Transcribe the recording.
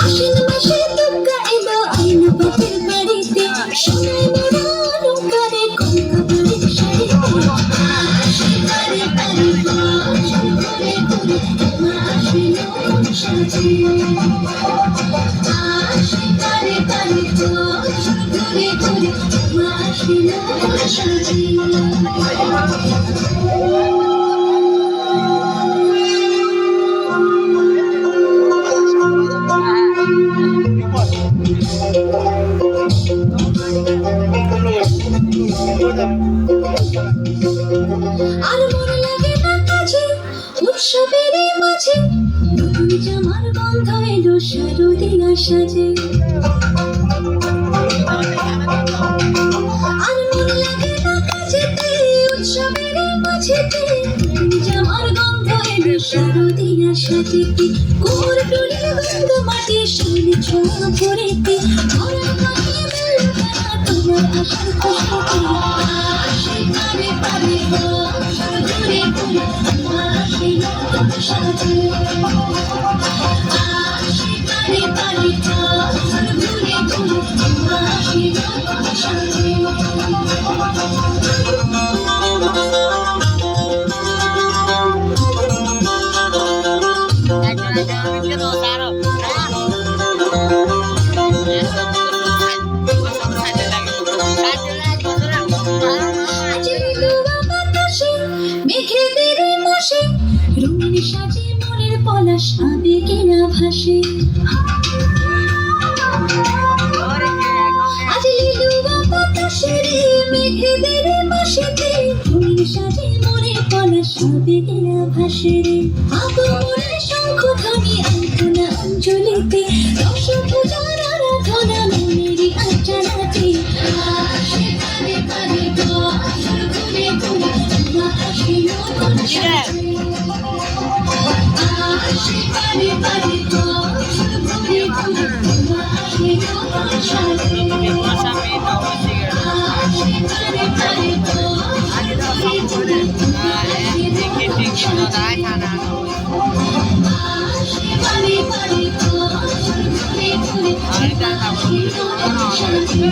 আশ্বিন মাসে দুর্গা এলো আইন বাপের বাড়িতে সোনায় মোড়া নৌকারে কনকা পরে শাড়িতে আশিবারে বাড়ি ঘরে ঘরে মা আসিল সাজে আশিবারে বাড়ি ঘরে ঘরে মা আসিল সাজে আর মন লাগে না কাজে উৎসবের মাঝে নতুন জামার গন্ধ এলো শারদিয়া সাজে আর মন লাগে না কাজেতে উৎসবের মাঝেতে নতুন জামার গন্ধ এলো শারদিয়া সাজেতে কোর টুলির গন্ধ মাটি শুনে ছোঁয়া পড়েতে ভরা গায়ে মেলে না তোমার আশার খুশিতে আশিবারে বাড়ি ঘরে ঘরে মা আসিল সাজে আশিবারে বাড়ি ঘরে ঘরে মা আসিল সাজে মেঘেদের মাসে রঙিন সাজে মনের পলাশ আবেগেরা ভাসে আজ লিলুয়া বাতাসে রে মেঘেদের মাসেতে রঙিন সাজে মনের পলাশ আবেগেরা ভাসে রে আগমনের শঙ্খ ধ্বনি আলপনা অঞ্জলিতে রস পূজার আরাধনা মনেরই আর্চনাতে আশিবারে বাড়ি ঘরে ঘরে মা আসিল সাজে আশিবারে বাড়ি ঘরে ঘরে মা আসিল সাজে আশিবারে বাড়ি ঘরে ঘরে মা আসিল সাজে আশিবারে বাড়ি ঘরে ঘরে মা আসিল সাজে